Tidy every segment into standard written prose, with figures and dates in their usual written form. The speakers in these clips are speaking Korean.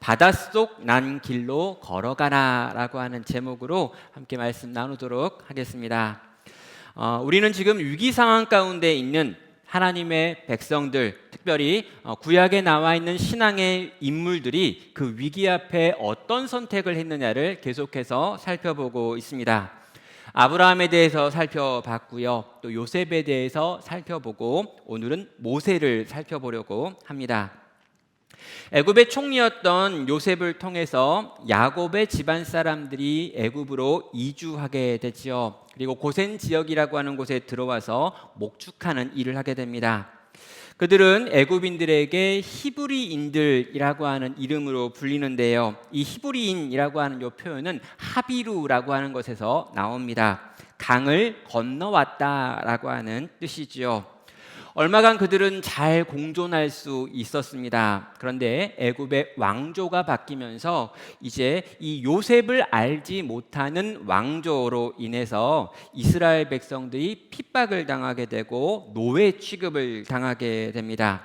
바닷속 난 길로 걸어가라 라고 하는 제목으로 함께 말씀 나누도록 하겠습니다. 우리는 지금 위기 상황 가운데 있는 하나님의 백성들, 특별히 구약에 나와 있는 신앙의 인물들이 그 위기 앞에 어떤 선택을 했느냐를 계속해서 살펴보고 있습니다. 아브라함에 대해서 살펴봤고요. 또 요셉에 대해서 살펴보고 오늘은 모세를 살펴보려고 합니다. 애굽의 총리였던 요셉을 통해서 야곱의 집안 사람들이 애굽으로 이주하게 되지요. 그리고 고센 지역이라고 하는 곳에 들어와서 목축하는 일을 하게 됩니다. 그들은 애굽인들에게 히브리인들이라고 하는 이름으로 불리는데요. 이 히브리인이라고 하는 이 표현은 하비루라고 하는 것에서 나옵니다. 강을 건너왔다라고 하는 뜻이지요. 얼마간 그들은 잘 공존할 수 있었습니다. 그런데 애굽의 왕조가 바뀌면서 이제 이 요셉을 알지 못하는 왕조로 인해서 이스라엘 백성들이 핍박을 당하게 되고 노예 취급을 당하게 됩니다.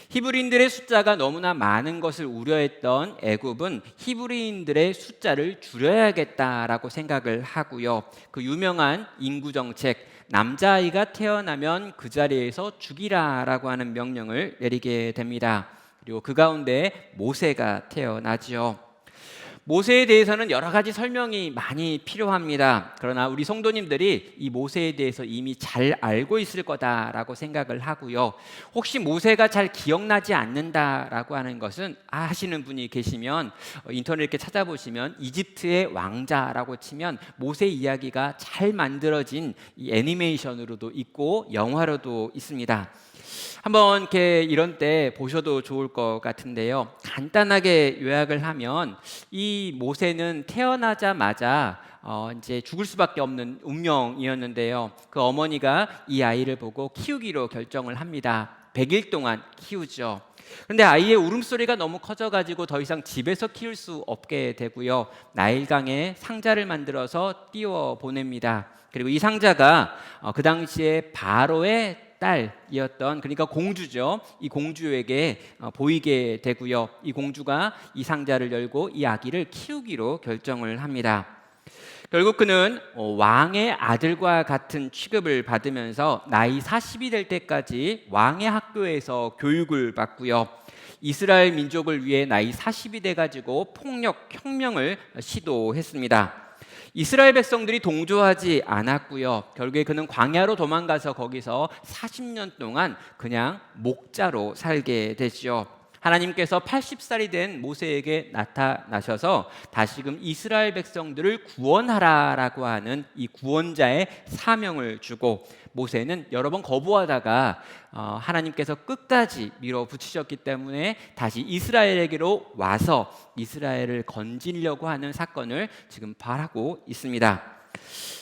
히브리인들의 숫자가 너무나 많은 것을 우려했던 애굽은 히브리인들의 숫자를 줄여야겠다라고 생각을 하고요. 그 유명한 인구 정책, 남자아이가 태어나면 그 자리에서 죽이라라고 하는 명령을 내리게 됩니다. 그리고 그 가운데 모세가 태어나지요. 모세에 대해서는 여러 가지 설명이 많이 필요합니다. 그러나 우리 성도님들이 이 모세에 대해서 이미 잘 알고 있을 거다라고 생각을 하고요. 혹시 모세가 잘 기억나지 않는다라고 하는 것은 하시는 분이 계시면 인터넷 이렇게 찾아보시면 이집트의 왕자라고 치면 모세 이야기가 잘 만들어진 이 애니메이션으로도 있고 영화로도 있습니다. 한번 이렇게 이런 때 보셔도 좋을 것 같은데요. 간단하게 요약을 하면 이 모세는 태어나자마자 이제 죽을 수밖에 없는 운명이었는데요. 그 어머니가 이 아이를 보고 키우기로 결정을 합니다. 100일 동안 키우죠. 그런데 아이의 울음소리가 너무 커져가지고 더 이상 집에서 키울 수 없게 되고요. 나일강에 상자를 만들어서 띄워 보냅니다. 그리고 이 상자가 그 당시에 바로의 딸이었던, 그러니까 공주죠. 이 공주에게 보이게 되고요. 이 공주가 이 상자를 열고 이 아기를 키우기로 결정을 합니다. 결국 그는 왕의 아들과 같은 취급을 받으면서 나이 40이 될 때까지 왕의 학교에서 교육을 받고요. 이스라엘 민족을 위해 나이 40이 돼가지고 폭력 혁명을 시도했습니다. 이스라엘 백성들이 동조하지 않았고요. 결국에 그는 광야로 도망가서 거기서 40년 동안 그냥 목자로 살게 되죠. 하나님께서 80살이 된 모세에게 나타나셔서 다시금 이스라엘 백성들을 구원하라라고 하는 이 구원자의 사명을 주고, 모세는 여러 번 거부하다가 하나님께서 끝까지 밀어붙이셨기 때문에 다시 이스라엘에게로 와서 이스라엘을 건지려고 하는 사건을 지금 바라고 있습니다.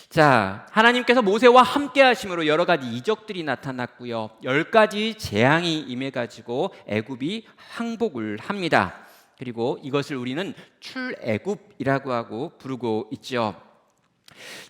자, 하나님께서 모세와 함께 하심으로 여러 가지 이적들이 나타났고요. 10가지 재앙이 임해가지고 애굽이 항복을 합니다. 그리고 이것을 우리는 출애굽이라고 하고 부르고 있죠.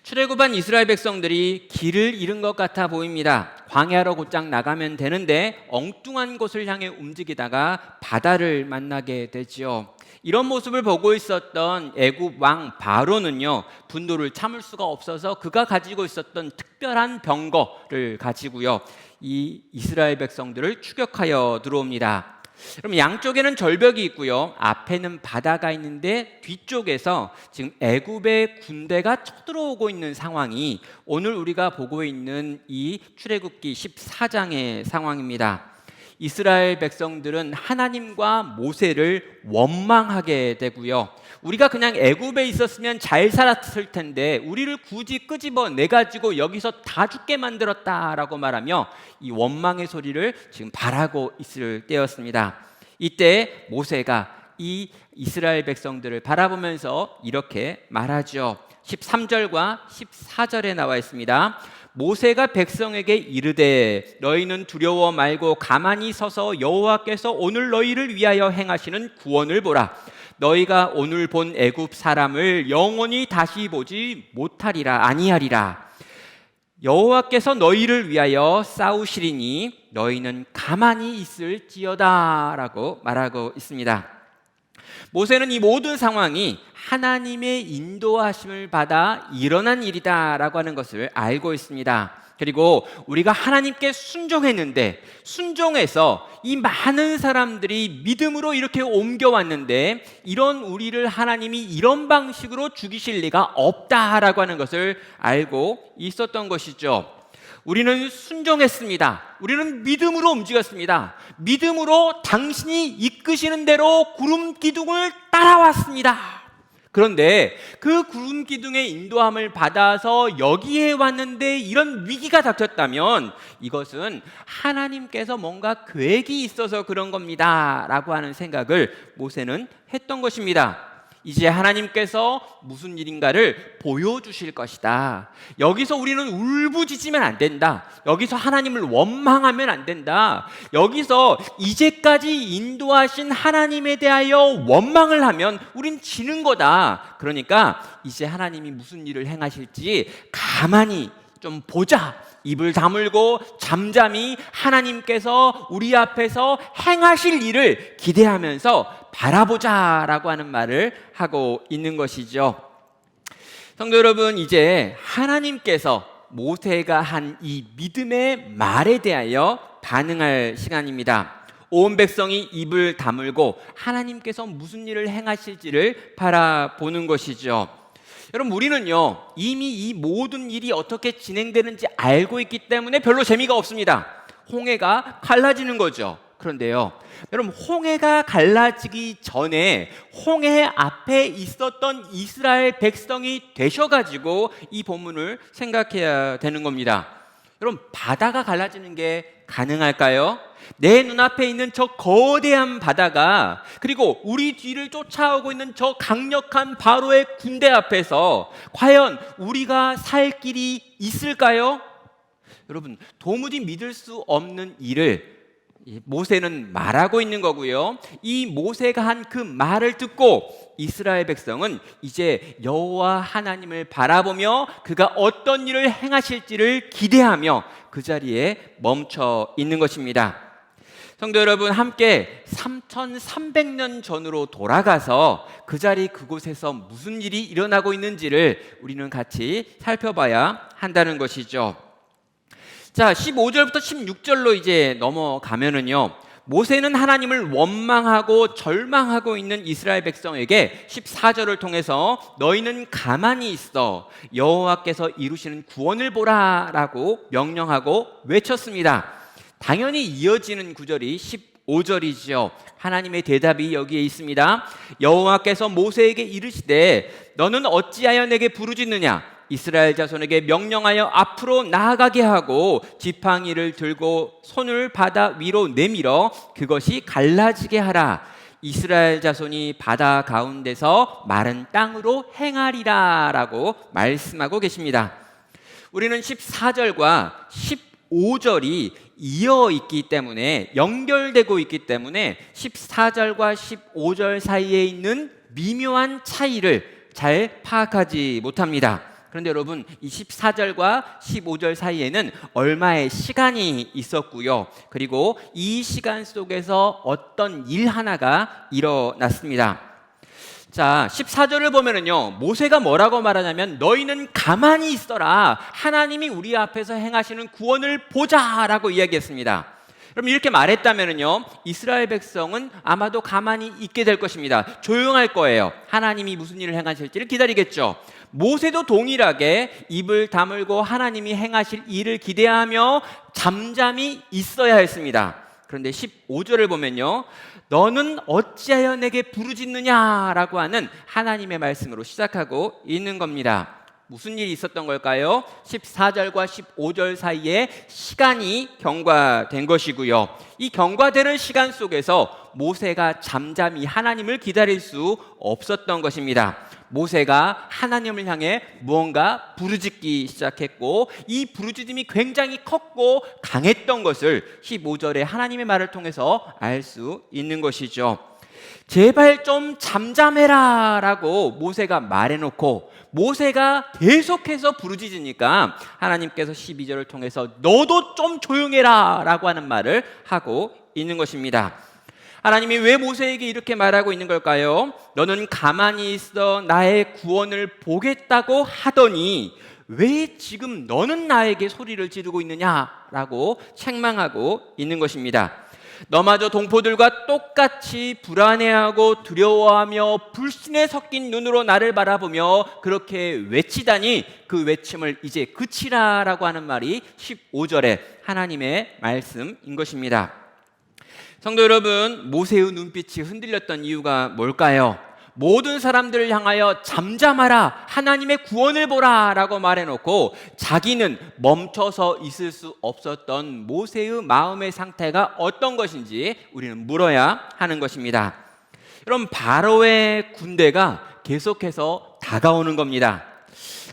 출애굽한 이스라엘 백성들이 길을 잃은 것 같아 보입니다. 광야로 곧장 나가면 되는데 엉뚱한 곳을 향해 움직이다가 바다를 만나게 되지요. 이런 모습을 보고 있었던 애굽 왕 바로는요, 분노를 참을 수가 없어서 그가 가지고 있었던 특별한 병거를 가지고요, 이 이스라엘 백성들을 추격하여 들어옵니다. 그럼 양쪽에는 절벽이 있고요, 앞에는 바다가 있는데 뒤쪽에서 지금 애굽의 군대가 쳐들어오고 있는 상황이 오늘 우리가 보고 있는 이 출애굽기 14장의 상황입니다. 이스라엘 백성들은 하나님과 모세를 원망하게 되고요. 우리가 그냥 애굽에 있었으면 잘 살았을 텐데 우리를 굳이 끄집어내 가지고 여기서 다 죽게 만들었다라고 말하며 이 원망의 소리를 지금 바라고 있을 때였습니다. 이때 모세가 이 이스라엘 백성들을 바라보면서 이렇게 말하죠. 13절과 14절에 나와 있습니다. 모세가 백성에게 이르되 너희는 두려워 말고 가만히 서서 여호와께서 오늘 너희를 위하여 행하시는 구원을 보라. 너희가 오늘 본 애굽 사람을 영원히 다시 보지 못하리라 아니하리라. 여호와께서 너희를 위하여 싸우시리니 너희는 가만히 있을지어다 라고 말하고 있습니다. 모세는 이 모든 상황이 하나님의 인도하심을 받아 일어난 일이다라고 하는 것을 알고 있습니다. 그리고 우리가 하나님께 순종했는데, 순종해서 이 많은 사람들이 믿음으로 이렇게 옮겨왔는데, 이런 우리를 하나님이 이런 방식으로 죽이실 리가 없다라고 하는 것을 알고 있었던 것이죠. 우리는 순종했습니다. 우리는 믿음으로 움직였습니다. 믿음으로 당신이 이끄시는 대로 구름 기둥을 따라왔습니다. 그런데 그 구름 기둥의 인도함을 받아서 여기에 왔는데 이런 위기가 닥쳤다면 이것은 하나님께서 뭔가 계획이 있어서 그런 겁니다 라고 하는 생각을 모세는 했던 것입니다. 이제 하나님께서 무슨 일인가를 보여주실 것이다. 여기서 우리는 울부짖으면 안 된다. 여기서 하나님을 원망하면 안 된다. 여기서 이제까지 인도하신 하나님에 대하여 원망을 하면 우린 지는 거다. 그러니까 이제 하나님이 무슨 일을 행하실지 가만히 좀 보자. 입을 다물고 잠잠히 하나님께서 우리 앞에서 행하실 일을 기대하면서 바라보자라고 하는 말을 하고 있는 것이죠. 성도 여러분, 이제 하나님께서 모세가 한 이 믿음의 말에 대하여 반응할 시간입니다. 온 백성이 입을 다물고 하나님께서 무슨 일을 행하실지를 바라보는 것이죠. 여러분, 우리는요 이미 이 모든 일이 어떻게 진행되는지 알고 있기 때문에 별로 재미가 없습니다. 홍해가 갈라지는 거죠. 그런데요, 여러분, 홍해가 갈라지기 전에 홍해 앞에 있었던 이스라엘 백성이 되셔가지고 이 본문을 생각해야 되는 겁니다. 여러분, 바다가 갈라지는 게 가능할까요? 내 눈앞에 있는 저 거대한 바다가, 그리고 우리 뒤를 쫓아오고 있는 저 강력한 바로의 군대 앞에서 과연 우리가 살 길이 있을까요? 여러분, 도무지 믿을 수 없는 일을 모세는 말하고 있는 거고요. 이 모세가 한 그 말을 듣고 이스라엘 백성은 이제 여호와 하나님을 바라보며 그가 어떤 일을 행하실지를 기대하며 그 자리에 멈춰 있는 것입니다. 성도 여러분, 함께 3300년 전으로 돌아가서 그 자리 그곳에서 무슨 일이 일어나고 있는지를 우리는 같이 살펴봐야 한다는 것이죠. 자, 15절부터 16절로 이제 넘어가면은요, 모세는 하나님을 원망하고 절망하고 있는 이스라엘 백성에게 14절을 통해서 너희는 가만히 있어 여호와께서 이루시는 구원을 보라라고 명령하고 외쳤습니다. 당연히 이어지는 구절이 15절이죠. 하나님의 대답이 여기에 있습니다. 여호와께서 모세에게 이르시되 너는 어찌하여 내게 부르짖느냐? 이스라엘 자손에게 명령하여 앞으로 나아가게 하고 지팡이를 들고 손을 바다 위로 내밀어 그것이 갈라지게 하라. 이스라엘 자손이 바다 가운데서 마른 땅으로 행하리라 라고 말씀하고 계십니다. 우리는 14절과 15절이 이어 있기 때문에, 연결되고 있기 때문에 14절과 15절 사이에 있는 미묘한 차이를 잘 파악하지 못합니다. 그런데 여러분, 이 14절과 15절 사이에는 얼마의 시간이 있었고요. 그리고 이 시간 속에서 어떤 일 하나가 일어났습니다. 자, 14절을 보면은요, 모세가 뭐라고 말하냐면 너희는 가만히 있어라. 하나님이 우리 앞에서 행하시는 구원을 보자라고 이야기했습니다. 그럼 이렇게 말했다면은요, 이스라엘 백성은 아마도 가만히 있게 될 것입니다. 조용할 거예요. 하나님이 무슨 일을 행하실지를 기다리겠죠. 모세도 동일하게 입을 다물고 하나님이 행하실 일을 기대하며 잠잠히 있어야 했습니다. 그런데 15절을 보면요, 너는 어찌하여 내게 부르짖느냐라고 하는 하나님의 말씀으로 시작하고 있는 겁니다. 무슨 일이 있었던 걸까요? 14절과 15절 사이에 시간이 경과된 것이고요. 이 경과되는 시간 속에서 모세가 잠잠히 하나님을 기다릴 수 없었던 것입니다. 모세가 하나님을 향해 무언가 부르짖기 시작했고, 이 부르짖음이 굉장히 컸고 강했던 것을 15절의 하나님의 말을 통해서 알 수 있는 것이죠. 제발 좀 잠잠해라 라고 모세가 말해놓고 모세가 계속해서 부르짖으니까 하나님께서 12절을 통해서 너도 좀 조용해라 라고 하는 말을 하고 있는 것입니다. 하나님이 왜 모세에게 이렇게 말하고 있는 걸까요? 너는 가만히 있어 나의 구원을 보겠다고 하더니 왜 지금 너는 나에게 소리를 지르고 있느냐라고 책망하고 있는 것입니다. 너마저 동포들과 똑같이 불안해하고 두려워하며 불신에 섞인 눈으로 나를 바라보며 그렇게 외치다니 그 외침을 이제 그치라라고 하는 말이 15절에 하나님의 말씀인 것입니다. 성도 여러분, 모세의 눈빛이 흔들렸던 이유가 뭘까요? 모든 사람들을 향하여 잠잠하라, 하나님의 구원을 보라 라고 말해놓고 자기는 멈춰서 있을 수 없었던 모세의 마음의 상태가 어떤 것인지 우리는 물어야 하는 것입니다. 여러분, 바로의 군대가 계속해서 다가오는 겁니다.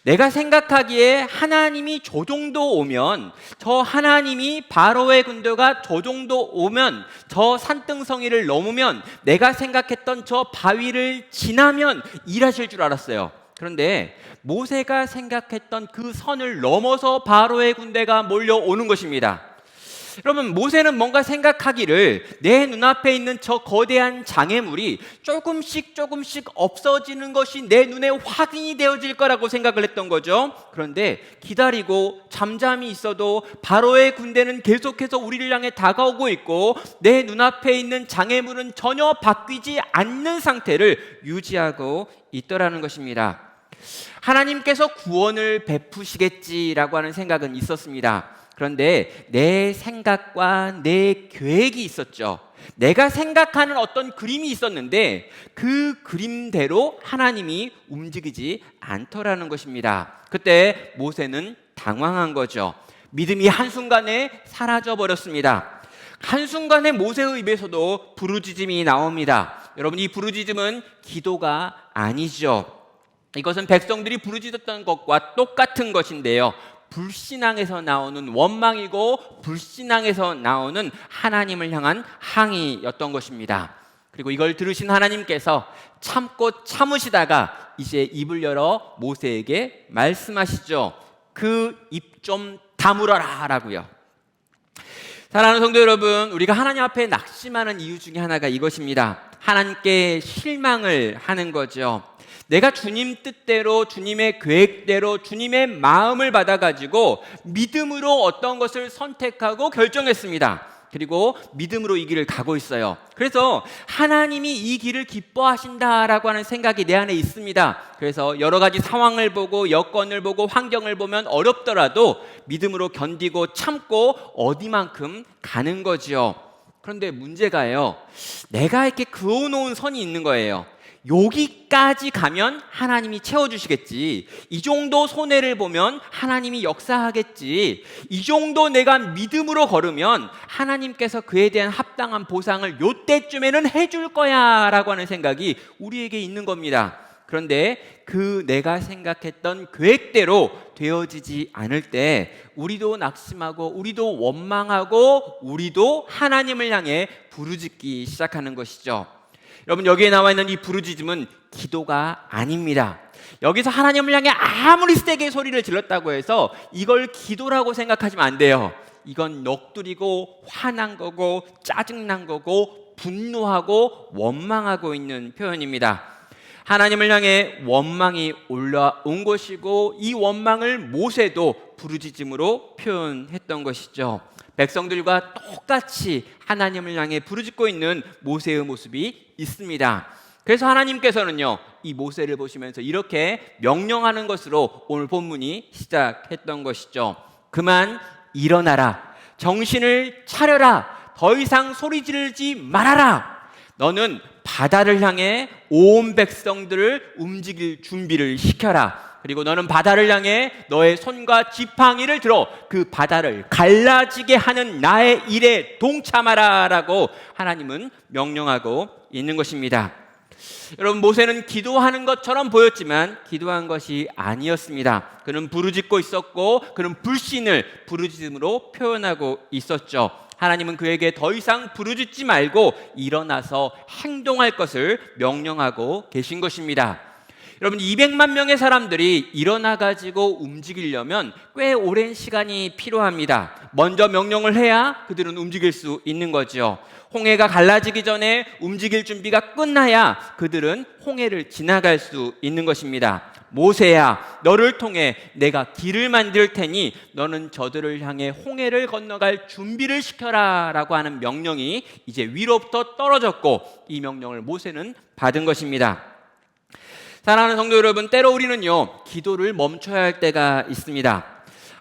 내가 생각하기에 하나님이 저 정도 오면, 저 하나님이 바로의 군대가 저 정도 오면, 저 산등성이를 넘으면, 내가 생각했던 저 바위를 지나면 일하실 줄 알았어요. 그런데 모세가 생각했던 그 선을 넘어서 바로의 군대가 몰려오는 것입니다. 여러분, 모세는 뭔가 생각하기를 내 눈앞에 있는 저 거대한 장애물이 조금씩 없어지는 것이 내 눈에 확인이 되어질 거라고 생각을 했던 거죠. 그런데 기다리고 잠잠히 있어도 바로의 군대는 계속해서 우리를 향해 다가오고 있고 내 눈앞에 있는 장애물은 전혀 바뀌지 않는 상태를 유지하고 있더라는 것입니다. 하나님께서 구원을 베푸시겠지라고 하는 생각은 있었습니다. 그런데 내 생각과 내 계획이 있었죠. 내가 생각하는 어떤 그림이 있었는데 그 그림대로 하나님이 움직이지 않더라는 것입니다. 그때 모세는 당황한 거죠. 믿음이 한순간에 사라져 버렸습니다. 한순간에 모세의 입에서도 부르짖음이 나옵니다. 여러분, 이 부르짖음은 기도가 아니죠. 이것은 백성들이 부르짖었던 것과 똑같은 것인데요, 불신앙에서 나오는 원망이고 불신앙에서 나오는 하나님을 향한 항의였던 것입니다. 그리고 이걸 들으신 하나님께서 참고 참으시다가 이제 입을 열어 모세에게 말씀하시죠. 그 입 좀 다물어라 라고요. 사랑하는 성도 여러분, 우리가 하나님 앞에 낙심하는 이유 중에 하나가 이것입니다. 하나님께 실망을 하는 거죠. 내가 주님 뜻대로, 주님의 계획대로, 주님의 마음을 받아가지고 믿음으로 어떤 것을 선택하고 결정했습니다. 그리고 믿음으로 이 길을 가고 있어요. 그래서 하나님이 이 길을 기뻐하신다라고 하는 생각이 내 안에 있습니다. 그래서 여러 가지 상황을 보고 여건을 보고 환경을 보면 어렵더라도 믿음으로 견디고 참고 어디만큼 가는 거지요. 그런데 문제가요, 내가 이렇게 그어놓은 선이 있는 거예요. 여기까지 가면 하나님이 채워주시겠지, 이 정도 손해를 보면 하나님이 역사하겠지, 이 정도 내가 믿음으로 걸으면 하나님께서 그에 대한 합당한 보상을 요때쯤에는 해줄 거야 라고 하는 생각이 우리에게 있는 겁니다. 그런데 그 내가 생각했던 계획대로 되어지지 않을 때 우리도 낙심하고 우리도 원망하고 우리도 하나님을 향해 부르짖기 시작하는 것이죠. 여러분, 여기에 나와 있는 이 부르짖음은 기도가 아닙니다. 여기서 하나님을 향해 아무리 세게 소리를 질렀다고 해서 이걸 기도라고 생각하시면 안 돼요. 이건 넋두리고 화난 거고 짜증난 거고 분노하고 원망하고 있는 표현입니다. 하나님을 향해 원망이 올라온 것이고 이 원망을 모세도 부르짖음으로 표현했던 것이죠. 백성들과 똑같이 하나님을 향해 부르짖고 있는 모세의 모습이 있습니다. 그래서 하나님께서는요, 이 모세를 보시면서 이렇게 명령하는 것으로 오늘 본문이 시작했던 것이죠. 그만 일어나라, 정신을 차려라, 더 이상 소리 지르지 말아라. 너는 바다를 향해 온 백성들을 움직일 준비를 시켜라. 그리고 너는 바다를 향해 너의 손과 지팡이를 들어 그 바다를 갈라지게 하는 나의 일에 동참하라 라고 하나님은 명령하고 있는 것입니다. 여러분, 모세는 기도하는 것처럼 보였지만 기도한 것이 아니었습니다. 그는 부르짖고 있었고 그는 불신을 부르짖음으로 표현하고 있었죠. 하나님은 그에게 더 이상 부르짖지 말고 일어나서 행동할 것을 명령하고 계신 것입니다. 여러분 200만 명의 사람들이 일어나 가지고 움직이려면 꽤 오랜 시간이 필요합니다. 먼저 명령을 해야 그들은 움직일 수 있는 거죠. 홍해가 갈라지기 전에 움직일 준비가 끝나야 그들은 홍해를 지나갈 수 있는 것입니다. 모세야, 너를 통해 내가 길을 만들 테니 너는 저들을 향해 홍해를 건너갈 준비를 시켜라 라고 하는 명령이 이제 위로부터 떨어졌고, 이 명령을 모세는 받은 것입니다. 사랑하는 성도 여러분, 때로 우리는요 기도를 멈춰야 할 때가 있습니다.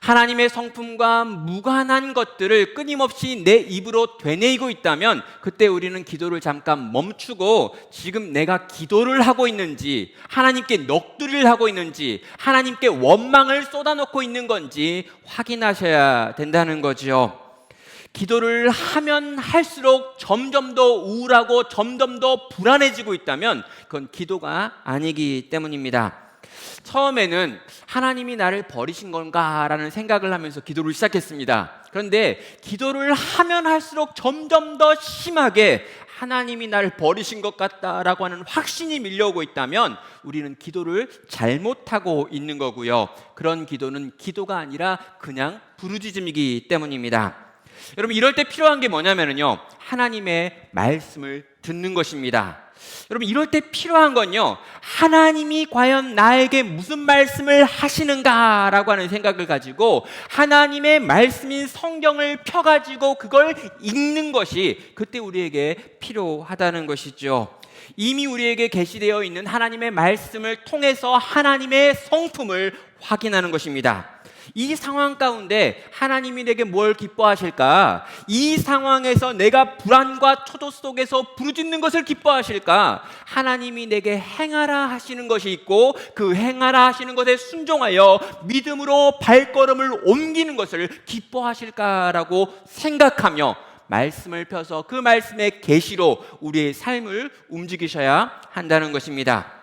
하나님의 성품과 무관한 것들을 끊임없이 내 입으로 되뇌이고 있다면 그때 우리는 기도를 잠깐 멈추고 지금 내가 기도를 하고 있는지, 하나님께 넋두리를 하고 있는지, 하나님께 원망을 쏟아놓고 있는 건지 확인하셔야 된다는 거죠. 기도를 하면 할수록 점점 더 우울하고 점점 더 불안해지고 있다면 그건 기도가 아니기 때문입니다. 처음에는 하나님이 나를 버리신 건가라는 생각을 하면서 기도를 시작했습니다. 그런데 기도를 하면 할수록 점점 더 심하게 하나님이 나를 버리신 것 같다라고 하는 확신이 밀려오고 있다면 우리는 기도를 잘못하고 있는 거고요. 그런 기도는 기도가 아니라 그냥 부르짖음이기 때문입니다. 여러분, 이럴 때 필요한 게 뭐냐면요, 하나님의 말씀을 듣는 것입니다. 여러분, 이럴 때 필요한 건요, 하나님이 과연 나에게 무슨 말씀을 하시는가라고 하는 생각을 가지고 하나님의 말씀인 성경을 펴가지고 그걸 읽는 것이 그때 우리에게 필요하다는 것이죠. 이미 우리에게 계시되어 있는 하나님의 말씀을 통해서 하나님의 성품을 확인하는 것입니다. 이 상황 가운데 하나님이 내게 뭘 기뻐하실까? 이 상황에서 내가 불안과 초조 속에서 부르짖는 것을 기뻐하실까? 하나님이 내게 행하라 하시는 것이 있고 그 행하라 하시는 것에 순종하여 믿음으로 발걸음을 옮기는 것을 기뻐하실까라고 생각하며 말씀을 펴서 그 말씀의 계시로 우리의 삶을 움직이셔야 한다는 것입니다.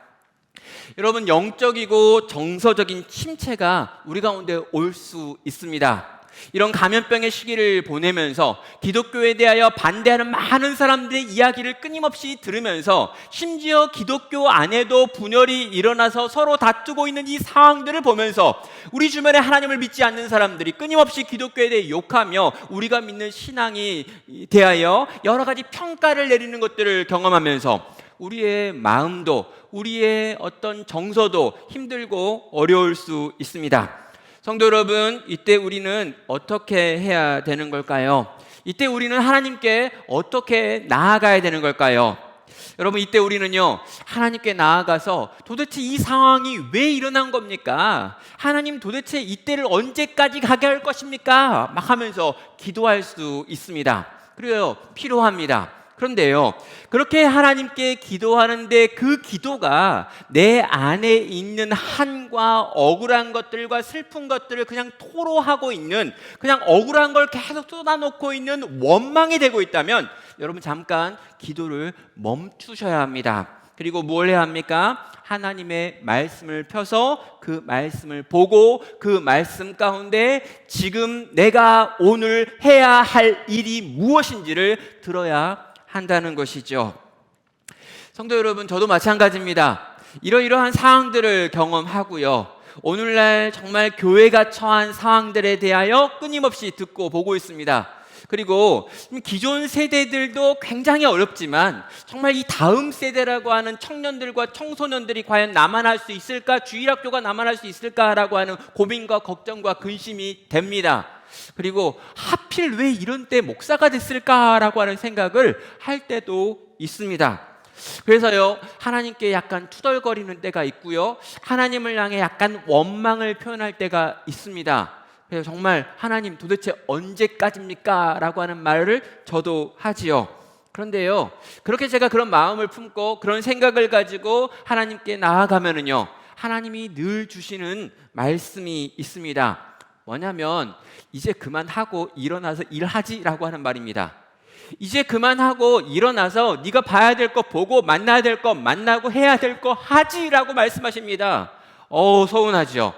여러분, 영적이고 정서적인 침체가 우리 가운데 올 수 있습니다. 이런 감염병의 시기를 보내면서 기독교에 대하여 반대하는 많은 사람들의 이야기를 끊임없이 들으면서 심지어 기독교 안에도 분열이 일어나서 서로 다투고 있는 이 상황들을 보면서 우리 주변에 하나님을 믿지 않는 사람들이 끊임없이 기독교에 대해 욕하며 우리가 믿는 신앙에 대하여 여러 가지 평가를 내리는 것들을 경험하면서 우리의 마음도 우리의 어떤 정서도 힘들고 어려울 수 있습니다. 성도 여러분, 이때 우리는 어떻게 해야 되는 걸까요? 이때 우리는 하나님께 어떻게 나아가야 되는 걸까요? 여러분, 이때 우리는요 하나님께 나아가서 도대체 이 상황이 왜 일어난 겁니까? 하나님, 도대체 이때를 언제까지 가게 할 것입니까? 막 하면서 기도할 수 있습니다. 그래요, 필요합니다. 그런데요, 그렇게 하나님께 기도하는데 그 기도가 내 안에 있는 한과 억울한 것들과 슬픈 것들을 그냥 토로하고 있는, 그냥 억울한 걸 계속 쏟아놓고 있는 원망이 되고 있다면 여러분, 잠깐 기도를 멈추셔야 합니다. 그리고 뭘 해야 합니까? 하나님의 말씀을 펴서 그 말씀을 보고 그 말씀 가운데 지금 내가 오늘 해야 할 일이 무엇인지를 들어야 한다는 것이죠. 성도 여러분, 저도 마찬가지입니다. 이러이러한 상황들을 경험하고요, 오늘날 정말 교회가 처한 상황들에 대하여 끊임없이 듣고 보고 있습니다. 그리고 기존 세대들도 굉장히 어렵지만 정말 이 다음 세대라고 하는 청년들과 청소년들이 과연 남아날 수 있을까, 주일학교가 남아날 수 있을까라고 하는 고민과 걱정과 근심이 됩니다. 그리고 하필 왜 이런 때 목사가 됐을까라고 하는 생각을 할 때도 있습니다. 그래서요, 하나님께 약간 투덜거리는 때가 있고요, 하나님을 향해 약간 원망을 표현할 때가 있습니다. 그래서 정말 하나님, 도대체 언제까지입니까? 라고 하는 말을 저도 하지요. 그런데요, 그렇게 제가 그런 마음을 품고 그런 생각을 가지고 하나님께 나아가면은요, 하나님이 늘 주시는 말씀이 있습니다. 뭐냐면 이제 그만하고 일어나서 일하지라고 하는 말입니다. 이제 그만하고 일어나서 네가 봐야 될 거 보고 만나야 될 거 만나고 해야 될 거 하지라고 말씀하십니다. 서운하죠.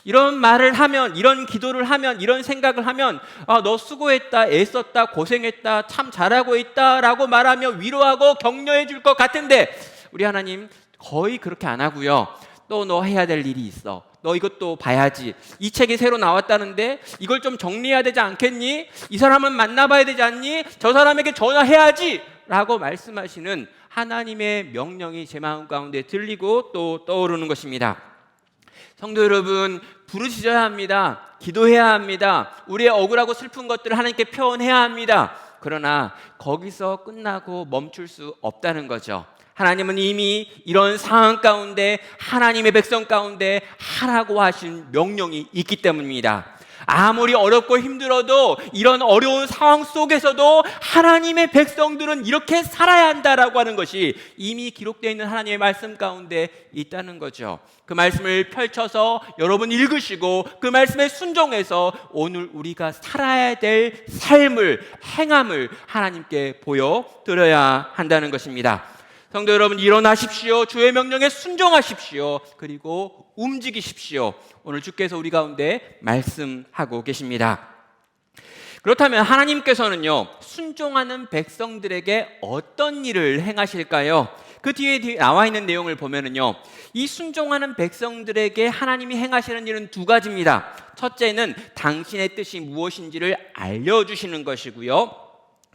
이런 말을 하면, 이런 기도를 하면, 이런 생각을 하면 너 수고했다, 애썼다, 고생했다, 참 잘하고 있다라고 말하며 위로하고 격려해 줄 것 같은데 우리 하나님 거의 그렇게 안 하고요, 또 너 해야 될 일이 있어. 너 이것도 봐야지. 이 책이 새로 나왔다는데 이걸 좀 정리해야 되지 않겠니? 이 사람은 만나봐야 되지 않니? 저 사람에게 전화해야지 라고 말씀하시는 하나님의 명령이 제 마음 가운데 들리고 또 떠오르는 것입니다. 성도 여러분, 부르짖어야 합니다. 기도해야 합니다. 우리의 억울하고 슬픈 것들을 하나님께 표현해야 합니다. 그러나 거기서 끝나고 멈출 수 없다는 거죠. 하나님은 이미 이런 상황 가운데 하나님의 백성 가운데 하라고 하신 명령이 있기 때문입니다. 아무리 어렵고 힘들어도 이런 어려운 상황 속에서도 하나님의 백성들은 이렇게 살아야 한다라고 하는 것이 이미 기록되어 있는 하나님의 말씀 가운데 있다는 거죠. 그 말씀을 펼쳐서 여러분 읽으시고 그 말씀에 순종해서 오늘 우리가 살아야 될 삶을, 행함을 하나님께 보여드려야 한다는 것입니다. 성도 여러분, 일어나십시오. 주의 명령에 순종하십시오. 그리고 움직이십시오. 오늘 주께서 우리 가운데 말씀하고 계십니다. 그렇다면 하나님께서는요, 순종하는 백성들에게 어떤 일을 행하실까요? 그 뒤에 나와 있는 내용을 보면은요, 이 순종하는 백성들에게 하나님이 행하시는 일은 두 가지입니다. 첫째는 당신의 뜻이 무엇인지를 알려주시는 것이고요.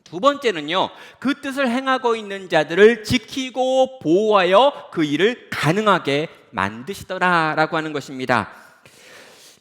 두 번째는요, 그 뜻을 행하고 있는 자들을 지키고 보호하여 그 일을 가능하게 만드시더라라고 하는 것입니다.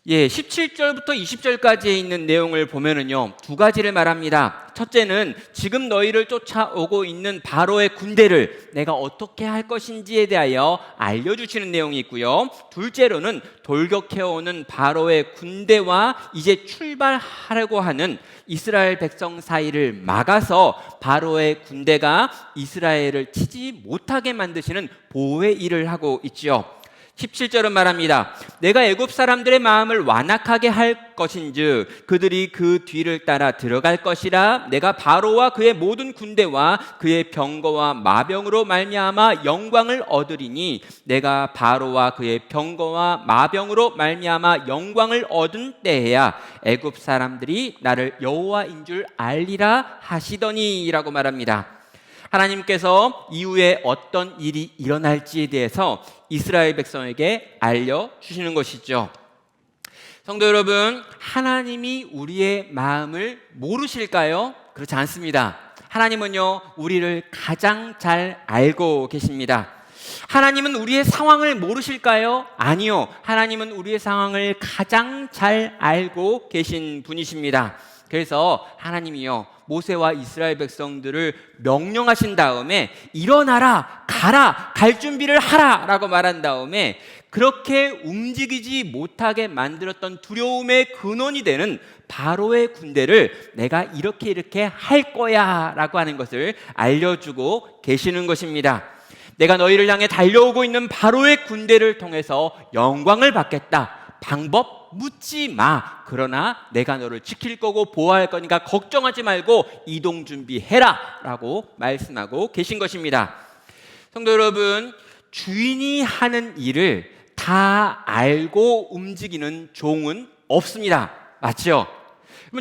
17절부터 20절까지에 있는 내용을 보면은요, 두 가지를 말합니다. 첫째는 지금 너희를 쫓아오고 있는 바로의 군대를 내가 어떻게 할 것인지에 대하여 알려주시는 내용이 있고요. 둘째로는 돌격해오는 바로의 군대와 이제 출발하려고 하는 이스라엘 백성 사이를 막아서 바로의 군대가 이스라엘을 치지 못하게 만드시는 보호의 일을 하고 있지요. 17절은 말합니다. 내가 애굽 사람들의 마음을 완악하게 할 것인즉 그들이 그 뒤를 따라 들어갈 것이라. 내가 바로와 그의 모든 군대와 그의 병거와 마병으로 말미암아 영광을 얻으리니 내가 바로와 그의 병거와 마병으로 말미암아 영광을 얻은 때에야 애굽 사람들이 나를 여호와인 줄 알리라 하시더니라고 말합니다. 하나님께서 이후에 어떤 일이 일어날지에 대해서 이스라엘 백성에게 알려주시는 것이죠. 성도 여러분, 하나님이 우리의 마음을 모르실까요? 그렇지 않습니다. 하나님은요, 우리를 가장 잘 알고 계십니다. 하나님은 우리의 상황을 모르실까요? 아니요. 하나님은 우리의 상황을 가장 잘 알고 계신 분이십니다. 그래서 하나님이요, 모세와 이스라엘 백성들을 명령하신 다음에 일어나라, 가라, 갈 준비를 하라 라고 말한 다음에 그렇게 움직이지 못하게 만들었던 두려움의 근원이 되는 바로의 군대를 내가 이렇게 할 거야 라고 하는 것을 알려주고 계시는 것입니다. 내가 너희를 향해 달려오고 있는 바로의 군대를 통해서 영광을 받겠다. 방법 묻지 마. 그러나 내가 너를 지킬 거고 보호할 거니까 걱정하지 말고 이동 준비해라 라고 말씀하고 계신 것입니다. 성도 여러분, 주인이 하는 일을 다 알고 움직이는 종은 없습니다. 맞죠?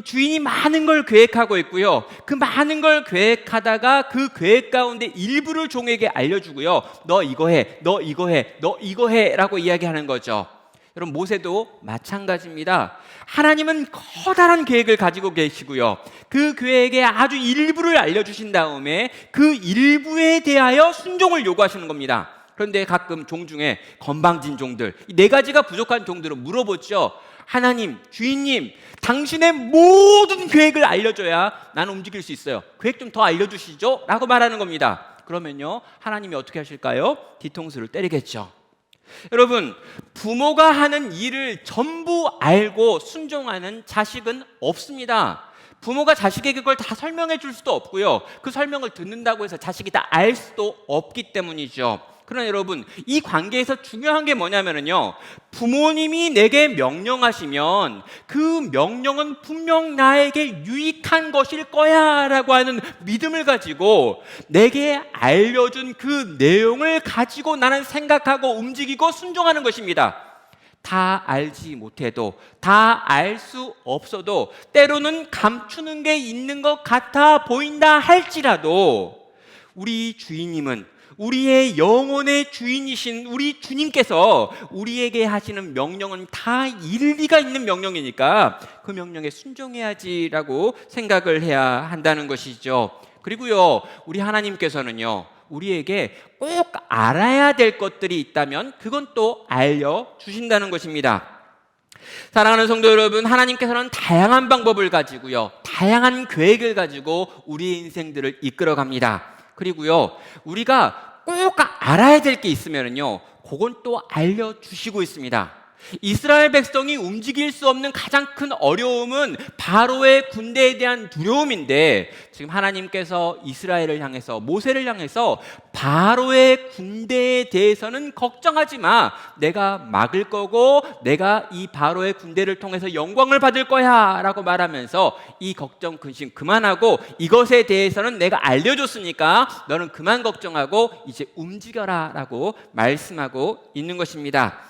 주인이 많은 걸 계획하고 있고요. 그 많은 걸 계획하다가 그 계획 가운데 일부를 종에게 알려주고요. 너 이거 해, 너 이거 해, 너 이거 해 라고 이야기하는 거죠. 여러분, 모세도 마찬가지입니다. 하나님은 커다란 계획을 가지고 계시고요. 그 계획의 아주 일부를 알려주신 다음에 그 일부에 대하여 순종을 요구하시는 겁니다. 그런데 가끔 종 중에 건방진 종들, 이 네 가지가 부족한 종들은 물어보죠. 하나님, 주인님, 당신의 모든 계획을 알려줘야 나는 움직일 수 있어요. 계획 좀 더 알려주시죠 라고 말하는 겁니다. 그러면요, 하나님이 어떻게 하실까요? 뒤통수를 때리겠죠. 여러분, 부모가 하는 일을 전부 알고 순종하는 자식은 없습니다. 부모가 자식에게 그걸 다 설명해 줄 수도 없고요. 그 설명을 듣는다고 해서 자식이 다 알 수도 없기 때문이죠. 그러나 여러분, 이 관계에서 중요한 게 뭐냐면요, 부모님이 내게 명령하시면 그 명령은 분명 나에게 유익한 것일 거야 라고 하는 믿음을 가지고 내게 알려준 그 내용을 가지고 나는 생각하고 움직이고 순종하는 것입니다. 다 알지 못해도, 다 알 수 없어도, 때로는 감추는 게 있는 것 같아 보인다 할지라도 우리 주인님은 우리의 영혼의 주인이신 우리 주님께서 우리에게 하시는 명령은 다 일리가 있는 명령이니까 그 명령에 순종해야지라고 생각을 해야 한다는 것이죠. 그리고요, 우리 하나님께서는요, 우리에게 꼭 알아야 될 것들이 있다면 그건 또 알려주신다는 것입니다. 사랑하는 성도 여러분, 하나님께서는 다양한 방법을 가지고요, 다양한 계획을 가지고 우리의 인생들을 이끌어갑니다. 그리고요, 우리가 꼭 알아야 될 게 있으면요, 그건 또 알려주시고 있습니다. 이스라엘 백성이 움직일 수 없는 가장 큰 어려움은 바로의 군대에 대한 두려움인데, 지금 하나님께서 이스라엘을 향해서, 모세를 향해서 바로의 군대에 대해서는 걱정하지 마, 내가 막을 거고 내가 이 바로의 군대를 통해서 영광을 받을 거야 라고 말하면서 이 걱정 근심 그만하고 이것에 대해서는 내가 알려줬으니까 너는 그만 걱정하고 이제 움직여라 라고 말씀하고 있는 것입니다.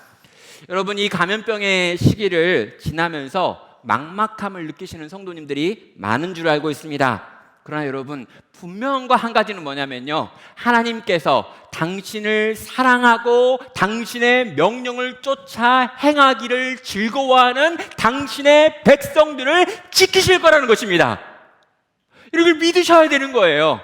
여러분, 이 감염병의 시기를 지나면서 막막함을 느끼시는 성도님들이 많은 줄 알고 있습니다. 그러나 여러분, 분명한 거 한 가지는 뭐냐면요, 하나님께서 당신을 사랑하고 당신의 명령을 쫓아 행하기를 즐거워하는 당신의 백성들을 지키실 거라는 것입니다. 이걸 믿으셔야 되는 거예요.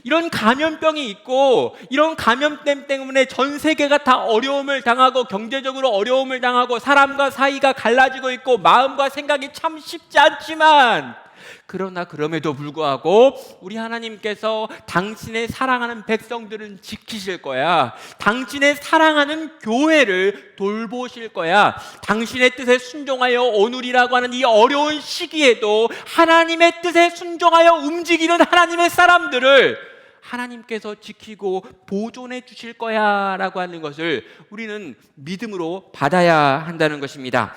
이런 감염병이 있고 이런 감염병 때문에 전 세계가 다 어려움을 당하고 경제적으로 어려움을 당하고 사람과 사이가 갈라지고 있고 마음과 생각이 참 쉽지 않지만, 그러나 그럼에도 불구하고 우리 하나님께서 당신의 사랑하는 백성들은 지키실 거야, 당신의 사랑하는 교회를 돌보실 거야, 당신의 뜻에 순종하여 오늘이라고 하는 이 어려운 시기에도 하나님의 뜻에 순종하여 움직이는 하나님의 사람들을 하나님께서 지키고 보존해 주실 거야 라고 하는 것을 우리는 믿음으로 받아야 한다는 것입니다.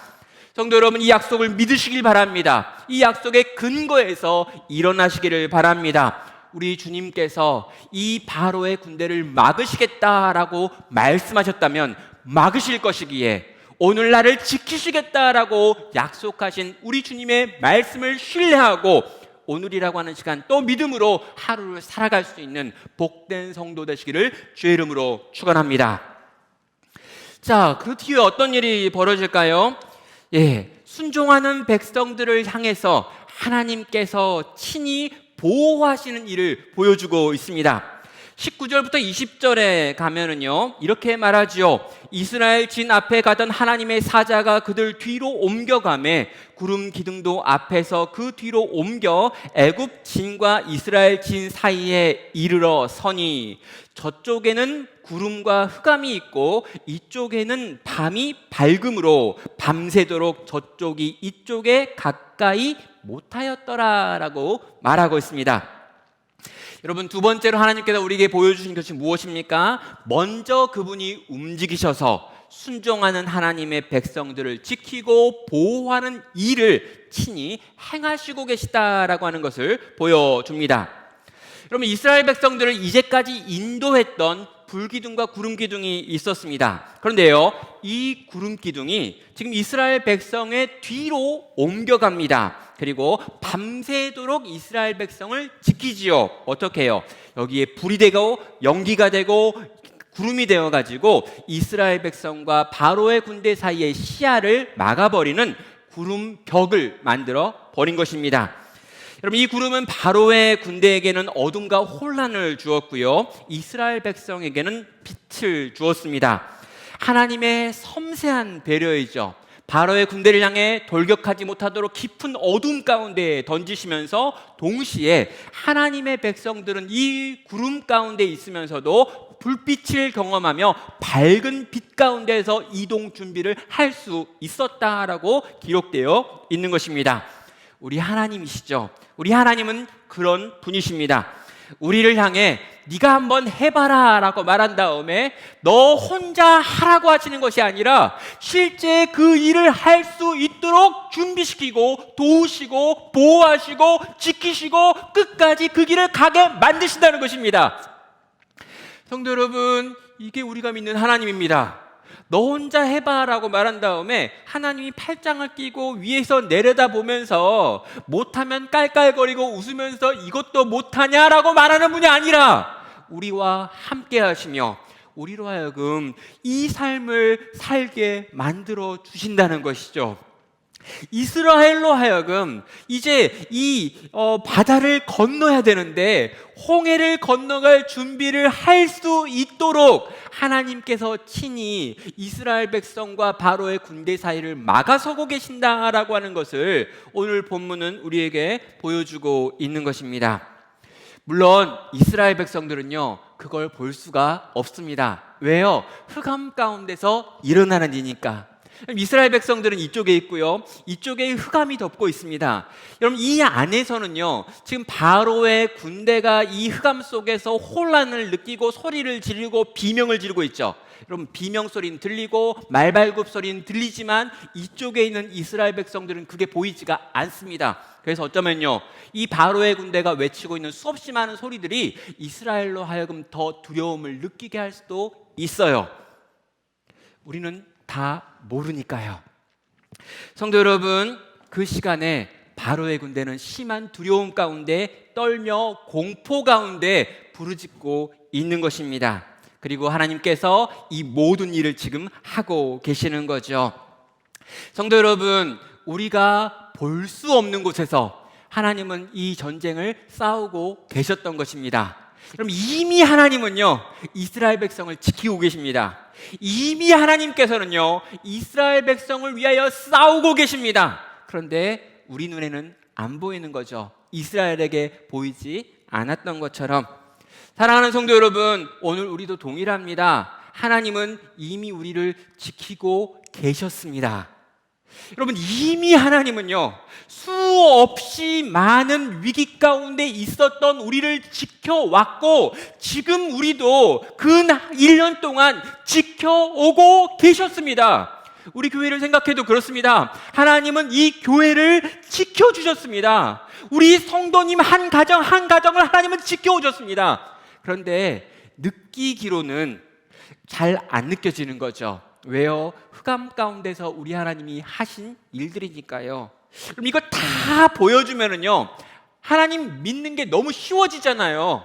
성도 여러분, 이 약속을 믿으시길 바랍니다. 이 약속의 근거에서 일어나시기를 바랍니다. 우리 주님께서 이 바로의 군대를 막으시겠다라고 말씀하셨다면 막으실 것이기에, 오늘 나를 지키시겠다라고 약속하신 우리 주님의 말씀을 신뢰하고 오늘이라고 하는 시간 또 믿음으로 하루를 살아갈 수 있는 복된 성도 되시기를 주의 이름으로 축원합니다. 자, 그 뒤에 어떤 일이 벌어질까요? 순종하는 백성들을 향해서 하나님께서 친히 보호하시는 일을 보여주고 있습니다. 19절부터 20절에 가면은요, 이렇게 말하지요. 이스라엘 진 앞에 가던 하나님의 사자가 그들 뒤로 옮겨가매 구름 기둥도 앞에서 그 뒤로 옮겨 애굽 진과 이스라엘 진 사이에 이르러 서니, 저쪽에는 구름과 흑암이 있고 이쪽에는 밤이 밝음으로 밤새도록 저쪽이 이쪽에 가까이 못하였더라라고 말하고 있습니다. 여러분, 두 번째로 하나님께서 우리에게 보여주신 것이 무엇입니까? 먼저 그분이 움직이셔서 순종하는 하나님의 백성들을 지키고 보호하는 일을 친히 행하시고 계시다라고 하는 것을 보여줍니다. 여러분, 이스라엘 백성들을 이제까지 인도했던 불기둥과 구름기둥이 있었습니다. 그런데요, 이 구름기둥이 지금 이스라엘 백성의 뒤로 옮겨갑니다. 그리고 밤새도록 이스라엘 백성을 지키지요. 어떻게 해요? 여기에 불이 되고 연기가 되고 구름이 되어가지고 이스라엘 백성과 바로의 군대 사이의 시야를 막아버리는 구름벽을 만들어 버린 것입니다. 여러분, 이 구름은 바로의 군대에게는 어둠과 혼란을 주었고요, 이스라엘 백성에게는 빛을 주었습니다. 하나님의 섬세한 배려이죠. 바로의 군대를 향해 돌격하지 못하도록 깊은 어둠 가운데 던지시면서 동시에 하나님의 백성들은 이 구름 가운데 있으면서도 불빛을 경험하며 밝은 빛 가운데서 이동 준비를 할 수 있었다라고 기록되어 있는 것입니다. 우리 하나님이시죠. 우리 하나님은 그런 분이십니다. 우리를 향해 네가 한번 해봐라 라고 말한 다음에 너 혼자 하라고 하시는 것이 아니라 실제 그 일을 할 수 있도록 준비시키고 도우시고 보호하시고 지키시고 끝까지 그 길을 가게 만드신다는 것입니다. 성도 여러분, 이게 우리가 믿는 하나님입니다. 너 혼자 해봐라고 말한 다음에 하나님이 팔짱을 끼고 위에서 내려다보면서 못하면 깔깔거리고 웃으면서 이것도 못하냐라고 말하는 분이 아니라 우리와 함께 하시며 우리로 하여금 이 삶을 살게 만들어 주신다는 것이죠. 이스라엘로 하여금 이제 이 바다를 건너야 되는데 홍해를 건너갈 준비를 할 수 있도록 하나님께서 친히 이스라엘 백성과 바로의 군대 사이를 막아서고 계신다라고 하는 것을 오늘 본문은 우리에게 보여주고 있는 것입니다. 물론 이스라엘 백성들은요, 그걸 볼 수가 없습니다. 왜요? 흑암 가운데서 일어나는 일이니까. 이스라엘 백성들은 이쪽에 있고요, 이쪽에 흑암이 덮고 있습니다. 여러분, 이 안에서는요, 지금 바로의 군대가 이 흑암 속에서 혼란을 느끼고 소리를 지르고 비명을 지르고 있죠. 여러분, 비명 소리는 들리고 말발굽 소리는 들리지만 이쪽에 있는 이스라엘 백성들은 그게 보이지가 않습니다. 그래서 어쩌면요, 이 바로의 군대가 외치고 있는 수없이 많은 소리들이 이스라엘로 하여금 더 두려움을 느끼게 할 수도 있어요. 우리는 다 모르니까요. 성도 여러분, 그 시간에 바로의 군대는 심한 두려움 가운데 떨며 공포 가운데 부르짖고 있는 것입니다. 그리고 하나님께서 이 모든 일을 지금 하고 계시는 거죠. 성도 여러분, 우리가 볼 수 없는 곳에서 하나님은 이 전쟁을 싸우고 계셨던 것입니다. 그럼 이미 하나님은요, 이스라엘 백성을 지키고 계십니다. 이미 하나님께서는요, 이스라엘 백성을 위하여 싸우고 계십니다. 그런데 우리 눈에는 안 보이는 거죠. 이스라엘에게 보이지 않았던 것처럼. 사랑하는 성도 여러분, 오늘 우리도 동일합니다. 하나님은 이미 우리를 지키고 계셨습니다. 여러분, 이미 하나님은요, 수없이 많은 위기 가운데 있었던 우리를 지켜왔고 지금 우리도 그 1년 동안 지켜오고 계셨습니다. 우리 교회를 생각해도 그렇습니다. 하나님은 이 교회를 지켜주셨습니다. 우리 성도님 한 가정 한 가정을 하나님은 지켜오셨습니다. 그런데 느끼기로는 잘 안 느껴지는 거죠. 왜요? 흑암 가운데서 우리 하나님이 하신 일들이니까요. 그럼 이거 다 보여주면은요, 하나님 믿는 게 너무 쉬워지잖아요.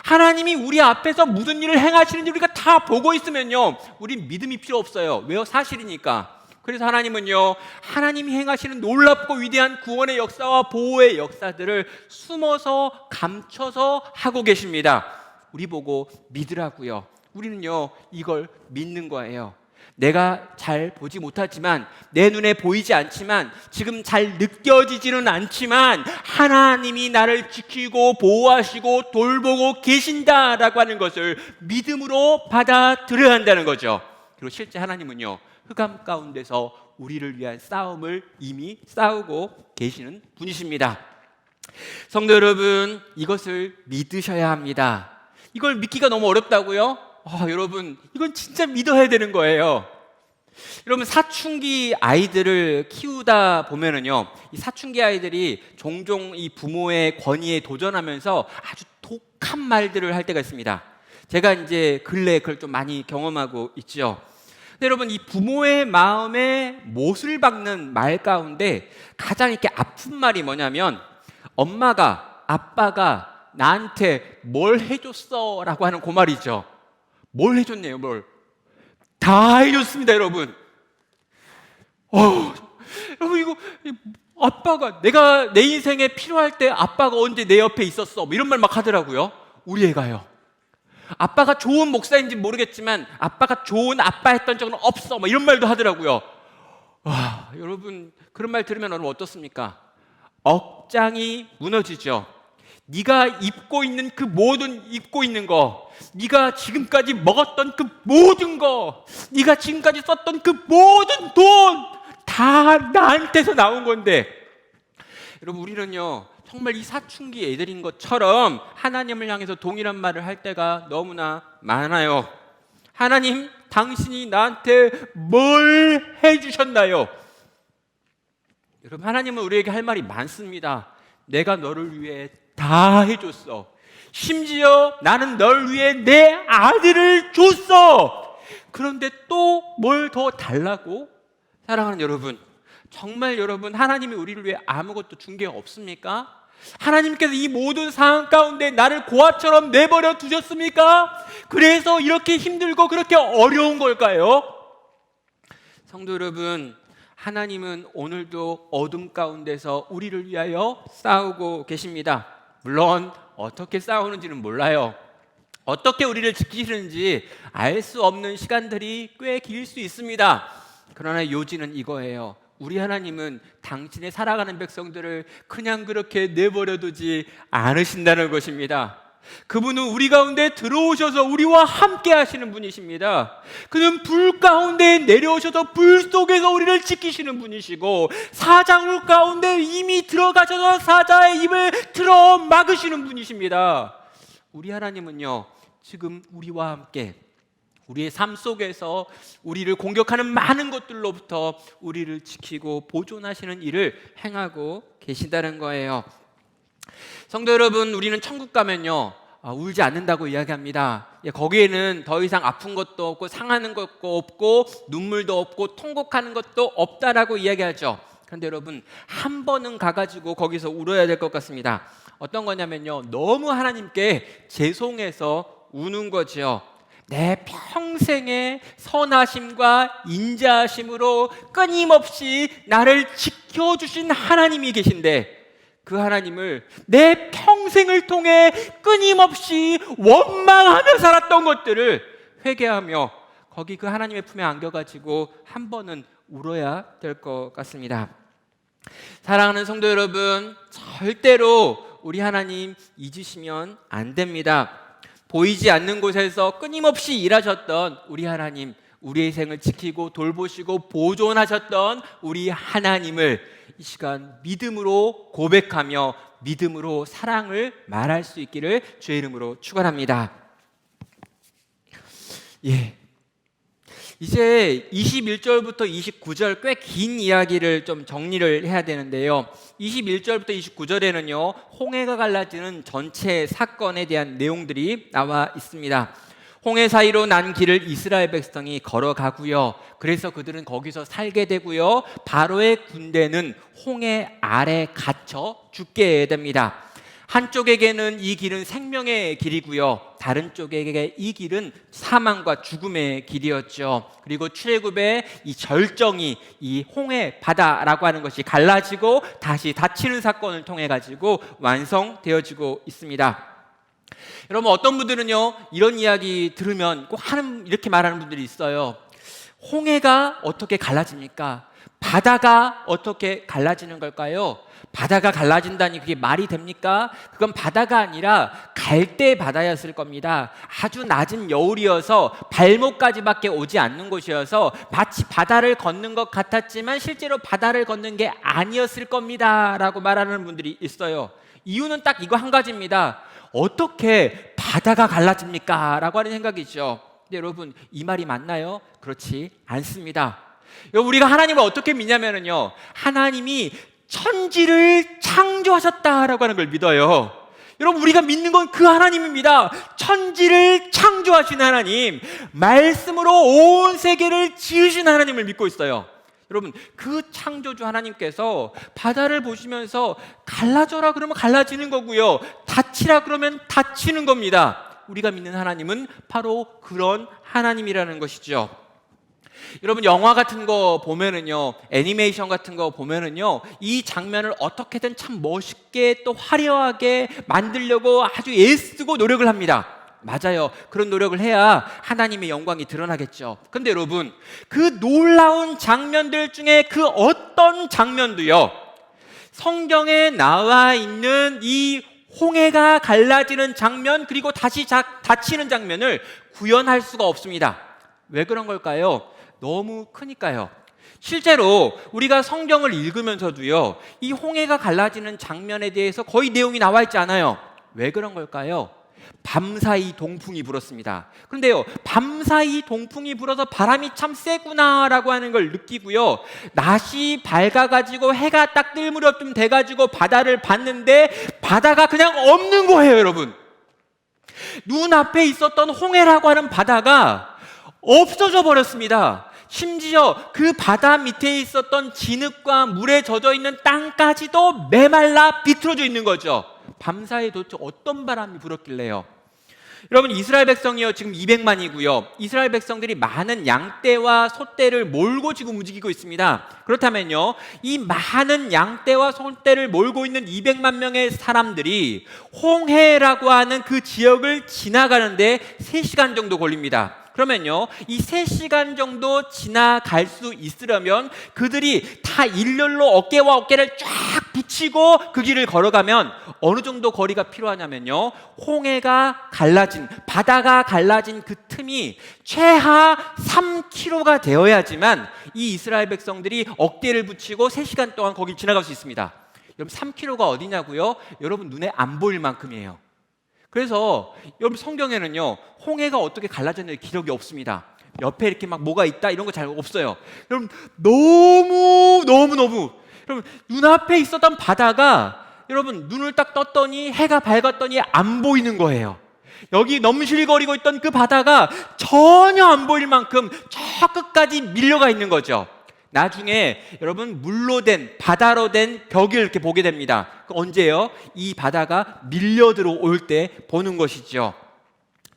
하나님이 우리 앞에서 무슨 일을 행하시는지 우리가 다 보고 있으면요, 우린 믿음이 필요 없어요. 왜요? 사실이니까. 그래서 하나님은요, 하나님이 행하시는 놀랍고 위대한 구원의 역사와 보호의 역사들을 숨어서 감춰서 하고 계십니다. 우리 보고 믿으라고요. 우리는요, 이걸 믿는 거예요. 내가 잘 보지 못하지만, 내 눈에 보이지 않지만, 지금 잘 느껴지지는 않지만 하나님이 나를 지키고 보호하시고 돌보고 계신다라고 하는 것을 믿음으로 받아들여야 한다는 거죠. 그리고 실제 하나님은요, 흑암 가운데서 우리를 위한 싸움을 이미 싸우고 계시는 분이십니다. 성도 여러분, 이것을 믿으셔야 합니다. 이걸 믿기가 너무 어렵다고요? 여러분, 이건 진짜 믿어야 되는 거예요. 여러분, 사춘기 아이들을 키우다 보면은요, 이 사춘기 아이들이 종종 이 부모의 권위에 도전하면서 아주 독한 말들을 할 때가 있습니다. 제가 이제 근래에 그걸 좀 많이 경험하고 있죠. 근데 여러분, 이 부모의 마음에 못을 박는 말 가운데 가장 이렇게 아픈 말이 뭐냐면, 엄마가, 아빠가 나한테 뭘 해줬어? 라고 하는 그 말이죠. 뭘 해줬네요, 뭘. 다 해줬습니다, 여러분. 여러분, 이거, 아빠가, 내가 내 인생에 필요할 때 아빠가 언제 내 옆에 있었어? 뭐 이런 말 막 하더라고요. 우리 애가요. 아빠가 좋은 목사인지 모르겠지만, 아빠가 좋은 아빠 했던 적은 없어. 뭐 이런 말도 하더라고요. 여러분, 그런 말 들으면 여러분 어떻습니까? 억장이 무너지죠. 네가 입고 있는 그 모든 입고 있는 거, 네가 지금까지 먹었던 그 모든 거, 네가 지금까지 썼던 그 모든 돈 다 나한테서 나온 건데, 여러분, 우리는요 정말 이 사춘기 애들인 것처럼 하나님을 향해서 동일한 말을 할 때가 너무나 많아요. 하나님, 당신이 나한테 뭘 해주셨나요? 여러분, 하나님은 우리에게 할 말이 많습니다. 내가 너를 위해 다 해줬어. 심지어 나는 널 위해 내 아들을 줬어. 그런데 또 뭘 더 달라고? 사랑하는 여러분, 정말 여러분, 하나님이 우리를 위해 아무것도 준 게 없습니까? 하나님께서 이 모든 상황 가운데 나를 고아처럼 내버려 두셨습니까? 그래서 이렇게 힘들고 그렇게 어려운 걸까요? 성도 여러분, 하나님은 오늘도 어둠 가운데서 우리를 위하여 싸우고 계십니다. 물론 어떻게 싸우는지는 몰라요. 어떻게 우리를 지키시는지 알 수 없는 시간들이 꽤 길 수 있습니다. 그러나 요지는 이거예요. 우리 하나님은 당신의 살아가는 백성들을 그냥 그렇게 내버려두지 않으신다는 것입니다. 그분은 우리 가운데 들어오셔서 우리와 함께 하시는 분이십니다. 그는 불 가운데 내려오셔서 불 속에서 우리를 지키시는 분이시고, 사자굴 가운데 이미 들어가셔서 사자의 입을 틀어 막으시는 분이십니다. 우리 하나님은요, 지금 우리와 함께 우리의 삶 속에서 우리를 공격하는 많은 것들로부터 우리를 지키고 보존하시는 일을 행하고 계신다는 거예요. 성도 여러분, 우리는 천국 가면요, 울지 않는다고 이야기합니다. 거기에는 더 이상 아픈 것도 없고 상하는 것도 없고 눈물도 없고 통곡하는 것도 없다라고 이야기하죠. 그런데 여러분, 한 번은 가가지고 거기서 울어야 될 것 같습니다. 어떤 거냐면요, 너무 하나님께 죄송해서 우는 거죠. 내 평생의 선하심과 인자하심으로 끊임없이 나를 지켜주신 하나님이 계신데, 그 하나님을 내 평생을 통해 끊임없이 원망하며 살았던 것들을 회개하며 거기 그 하나님의 품에 안겨가지고 한 번은 울어야 될 것 같습니다. 사랑하는 성도 여러분, 절대로 우리 하나님 잊으시면 안 됩니다. 보이지 않는 곳에서 끊임없이 일하셨던 우리 하나님, 우리의 생을 지키고 돌보시고 보존하셨던 우리 하나님을 이 시간 믿음으로 고백하며 믿음으로 사랑을 말할 수 있기를 주의 이름으로 축원합니다. 이제 21절부터 29절 꽤 긴 이야기를 좀 정리를 해야 되는데요. 21절부터 29절에는요, 홍해가 갈라지는 전체 사건에 대한 내용들이 나와 있습니다. 홍해 사이로 난 길을 이스라엘 백성이 걸어가고요. 그래서 그들은 거기서 살게 되고요. 바로의 군대는 홍해 아래 갇혀 죽게 됩니다. 한쪽에게는 이 길은 생명의 길이고요, 다른 쪽에게 이 길은 사망과 죽음의 길이었죠. 그리고 출애굽의 이 절정이 이 홍해 바다라고 하는 것이 갈라지고 다시 닫히는 사건을 통해 가지고 완성되어지고 있습니다. 여러분, 어떤 분들은요, 이런 이야기 들으면 꼭 이렇게 말하는 분들이 있어요. 홍해가 어떻게 갈라집니까? 바다가 어떻게 갈라지는 걸까요? 바다가 갈라진다니 그게 말이 됩니까? 그건 바다가 아니라 갈대 바다였을 겁니다. 아주 낮은 여울이어서 발목까지밖에 오지 않는 곳이어서 마치 바다를 걷는 것 같았지만 실제로 바다를 걷는 게 아니었을 겁니다 라고 말하는 분들이 있어요. 이유는 딱 이거 한 가지입니다. 어떻게 바다가 갈라집니까? 라고 하는 생각이죠. 근데 여러분, 이 말이 맞나요? 그렇지 않습니다. 우리가 하나님을 어떻게 믿냐면요, 하나님이 천지를 창조하셨다라고 하는 걸 믿어요. 여러분, 우리가 믿는 건 그 하나님입니다. 천지를 창조하신 하나님, 말씀으로 온 세계를 지으신 하나님을 믿고 있어요. 여러분, 그 창조주 하나님께서 바다를 보시면서 갈라져라 그러면 갈라지는 거고요, 닫히라 그러면 닫히는 겁니다. 우리가 믿는 하나님은 바로 그런 하나님이라는 것이죠. 여러분, 영화 같은 거 보면은요, 애니메이션 같은 거 보면은요, 이 장면을 어떻게든 참 멋있게 또 화려하게 만들려고 아주 애쓰고 노력을 합니다. 맞아요. 그런 노력을 해야 하나님의 영광이 드러나겠죠. 근데 여러분, 그 놀라운 장면들 중에 그 어떤 장면도요, 성경에 나와 있는 이 홍해가 갈라지는 장면, 그리고 다시 닫히는 장면을 구현할 수가 없습니다. 왜 그런 걸까요? 너무 크니까요. 실제로 우리가 성경을 읽으면서도요, 이 홍해가 갈라지는 장면에 대해서 거의 내용이 나와 있지 않아요. 왜 그런 걸까요? 밤사이 동풍이 불었습니다. 그런데요, 밤사이 동풍이 불어서 바람이 참 세구나라고 하는 걸 느끼고요, 낮이 밝아가지고 해가 딱 뜰 무렵쯤 돼가지고 바다를 봤는데 바다가 그냥 없는 거예요. 여러분, 눈앞에 있었던 홍해라고 하는 바다가 없어져 버렸습니다. 심지어 그 바다 밑에 있었던 진흙과 물에 젖어 있는 땅까지도 메말라 비틀어져 있는 거죠. 밤사이 도대체 어떤 바람이 불었길래요? 여러분, 이스라엘 백성이요, 지금 200만이고요. 이스라엘 백성들이 많은 양떼와 소떼를 몰고 지금 움직이고 있습니다. 그렇다면요, 이 많은 양떼와 소떼를 몰고 있는 200만 명의 사람들이 홍해라고 하는 그 지역을 지나가는데 3시간 정도 걸립니다. 그러면요, 이 3시간 정도 지나갈 수 있으려면 그들이 다 일렬로 어깨와 어깨를 쫙 붙이고 그 길을 걸어가면 어느 정도 거리가 필요하냐면요, 홍해가 갈라진, 바다가 갈라진 그 틈이 최하 3km가 되어야지만 이 이스라엘 백성들이 어깨를 붙이고 3시간 동안 거길 지나갈 수 있습니다. 여러분, 3km가 어디냐고요? 여러분 눈에 안 보일 만큼이에요. 그래서 여러분, 성경에는요, 홍해가 어떻게 갈라졌는지 기록이 없습니다. 옆에 이렇게 막 뭐가 있다 이런 거 잘 없어요. 여러분, 너무 여러분, 눈앞에 있었던 바다가 여러분 눈을 딱 떴더니 해가 밝았더니 안 보이는 거예요. 여기 넘실거리고 있던 그 바다가 전혀 안 보일 만큼 저 끝까지 밀려가 있는 거죠. 나중에 여러분 물로 된, 바다로 된 벽을 이렇게 보게 됩니다. 언제요? 이 바다가 밀려 들어올 때 보는 것이죠.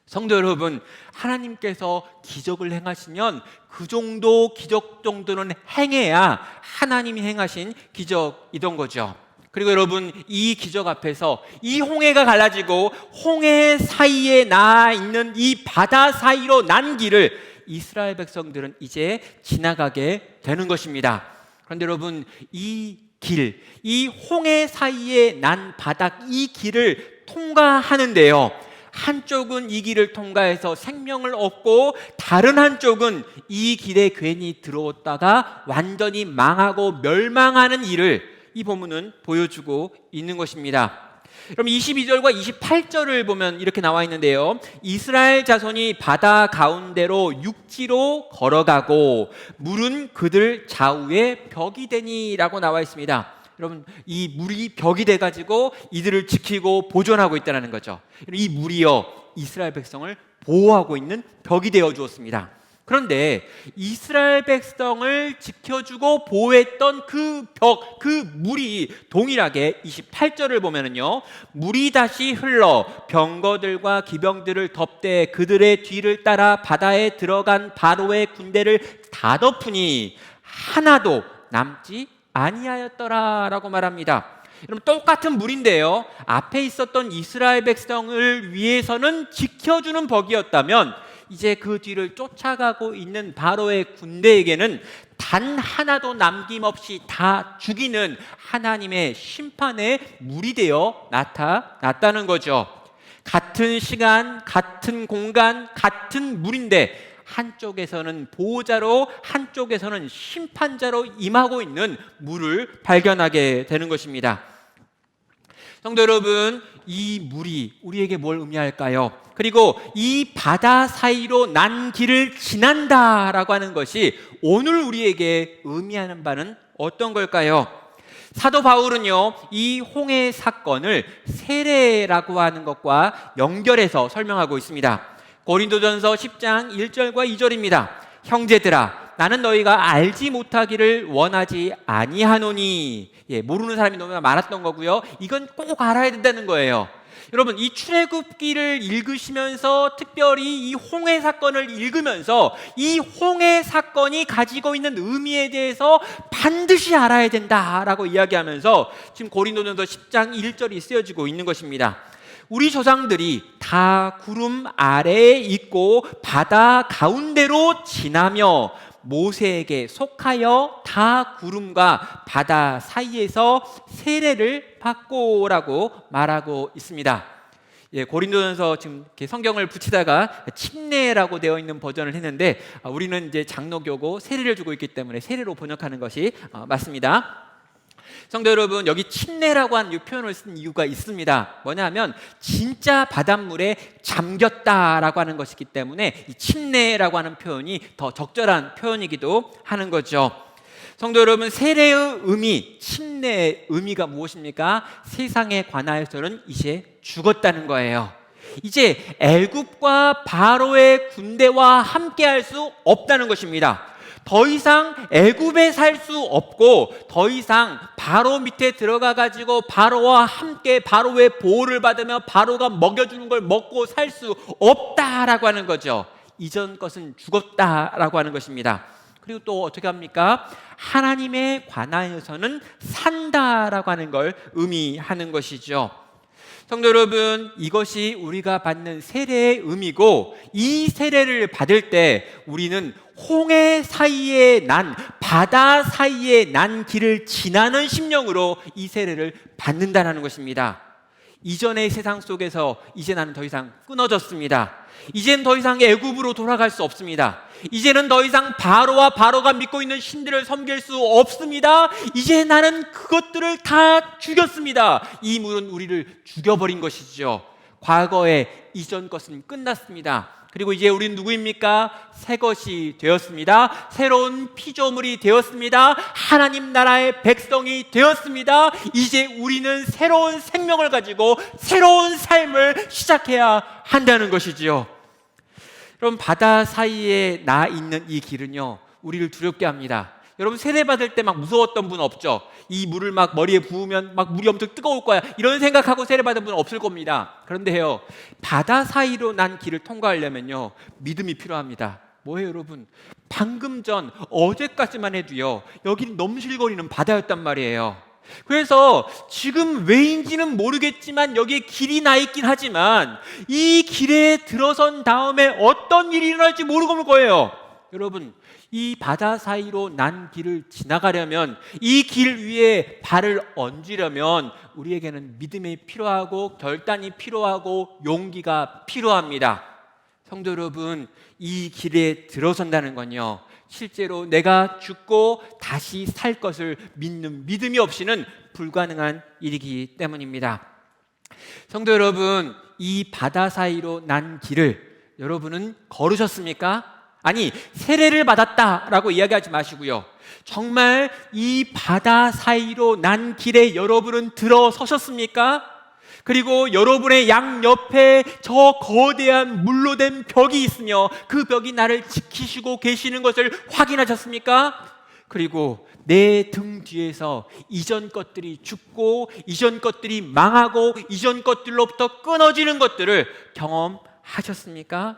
성도 여러분, 하나님께서 기적을 행하시면 그 정도 기적 정도는 행해야 하나님이 행하신 기적이던 거죠. 그리고 여러분, 이 기적 앞에서 이 홍해가 갈라지고 홍해 사이에 나 있는 이 바다 사이로 난 길을 이스라엘 백성들은 이제 지나가게 되는 것입니다. 그런데 여러분, 이 길, 이 홍해 사이에 난 바닥, 이 길을 통과하는데요, 한쪽은 이 길을 통과해서 생명을 얻고 다른 한쪽은 이 길에 괜히 들어왔다가 완전히 망하고 멸망하는 일을 이 본문은 보여주고 있는 것입니다. 그럼 22절과 28절을 보면 이렇게 나와 있는데요, 이스라엘 자손이 바다 가운데로 육지로 걸어가고 물은 그들 좌우에 벽이 되니라고 나와 있습니다. 여러분, 이 물이 벽이 돼가지고 이들을 지키고 보존하고 있다는 거죠. 이 물이요, 이스라엘 백성을 보호하고 있는 벽이 되어 주었습니다. 그런데 이스라엘 백성을 지켜주고 보호했던 그 벽, 그 물이 동일하게 28절을 보면은요, 물이 다시 흘러 병거들과 기병들을 덮되 그들의 뒤를 따라 바다에 들어간 바로의 군대를 다 덮으니 하나도 남지 아니하였더라라고 말합니다. 여러분, 똑같은 물인데요, 앞에 있었던 이스라엘 백성을 위해서는 지켜주는 벽이었다면 이제 그 뒤를 쫓아가고 있는 바로의 군대에게는 단 하나도 남김없이 다 죽이는 하나님의 심판의 물이 되어 나타났다는 거죠. 같은 시간, 같은 공간, 같은 물인데 한쪽에서는 보호자로, 한쪽에서는 심판자로 임하고 있는 물을 발견하게 되는 것입니다. 성도 여러분, 이 물이 우리에게 뭘 의미할까요? 그리고 이 바다 사이로 난 길을 지난다라고 하는 것이 오늘 우리에게 의미하는 바는 어떤 걸까요? 사도 바울은요, 이 홍해 사건을 세례라고 하는 것과 연결해서 설명하고 있습니다. 고린도전서 10장 1절과 2절입니다. 형제들아, 나는 너희가 알지 못하기를 원하지 아니하노니. 모르는 사람이 너무나 많았던 거고요, 이건 꼭 알아야 된다는 거예요. 여러분, 이 출애굽기를 읽으시면서 특별히 이 홍해 사건을 읽으면서 이 홍해 사건이 가지고 있는 의미에 대해서 반드시 알아야 된다라고 이야기하면서 지금 고린도전서 10장 1절이 쓰여지고 있는 것입니다. 우리 조상들이 다 구름 아래에 있고 바다 가운데로 지나며 모세에게 속하여 다 구름과 바다 사이에서 세례를 받고라고 말하고 있습니다. 고린도전서 지금 이렇게 성경을 붙이다가 침례라고 되어 있는 버전을 했는데 우리는 이제 장로교고 세례를 주고 있기 때문에 세례로 번역하는 것이 맞습니다. 성도 여러분, 여기 침례라고 하는 이 표현을 쓴 이유가 있습니다. 뭐냐면 진짜 바닷물에 잠겼다라고 하는 것이기 때문에 이 침례라고 하는 표현이 더 적절한 표현이기도 하는 거죠. 성도 여러분, 세례의 의미, 침례의 의미가 무엇입니까? 세상에 관하여서는 이제 죽었다는 거예요. 이제 애굽과 바로의 군대와 함께할 수 없다는 것입니다. 더 이상 애굽에 살 수 없고 더 이상 바로 밑에 들어가 가지고 바로와 함께 바로의 보호를 받으며 바로가 먹여주는 걸 먹고 살 수 없다라고 하는 거죠. 이전 것은 죽었다라고 하는 것입니다. 그리고 또 어떻게 합니까? 하나님에 관하여서는 산다라고 하는 걸 의미하는 것이죠. 성도 여러분, 이것이 우리가 받는 세례의 의미고, 이 세례를 받을 때 우리는 홍해 사이에 난, 바다 사이에 난 길을 지나는 심령으로 이 세례를 받는다는 것입니다. 이전의 세상 속에서 이제 나는 더 이상 끊어졌습니다. 이제는 더 이상 애굽으로 돌아갈 수 없습니다. 이제는 더 이상 바로와 바로가 믿고 있는 신들을 섬길 수 없습니다. 이제 나는 그것들을 다 죽였습니다. 이 물은 우리를 죽여버린 것이죠. 과거에 이전 것은 끝났습니다. 그리고 이제 우리는 누구입니까? 새 것이 되었습니다. 새로운 피조물이 되었습니다. 하나님 나라의 백성이 되었습니다. 이제 우리는 새로운 생명을 가지고 새로운 삶을 시작해야 한다는 것이지요. 여러분, 바다 사이에 나 있는 이 길은요, 우리를 두렵게 합니다. 여러분, 세례받을 때 막 무서웠던 분 없죠? 이 물을 막 머리에 부으면 막 물이 엄청 뜨거울 거야, 이런 생각하고 세례받은 분은 없을 겁니다. 그런데요, 바다 사이로 난 길을 통과하려면요, 믿음이 필요합니다. 뭐예요, 여러분? 방금 전 어제까지만 해도요, 여기는 넘실거리는 바다였단 말이에요. 그래서 지금 왜인지는 모르겠지만 여기에 길이 나 있긴 하지만 이 길에 들어선 다음에 어떤 일이 일어날지 모르고 올 거예요. 여러분, 이 바다 사이로 난 길을 지나가려면, 이 길 위에 발을 얹으려면 우리에게는 믿음이 필요하고 결단이 필요하고 용기가 필요합니다. 성도 여러분, 이 길에 들어선다는 건요, 실제로 내가 죽고 다시 살 것을 믿는 믿음이 없이는 불가능한 일이기 때문입니다. 성도 여러분, 이 바다 사이로 난 길을 여러분은 걸으셨습니까? 아니, 세례를 받았다라고 이야기하지 마시고요, 정말 이 바다 사이로 난 길에 여러분은 들어서셨습니까? 그리고 여러분의 양옆에 저 거대한 물로 된 벽이 있으며 그 벽이 나를 지키시고 계시는 것을 확인하셨습니까? 그리고 내 등 뒤에서 이전 것들이 죽고 이전 것들이 망하고 이전 것들로부터 끊어지는 것들을 경험하셨습니까?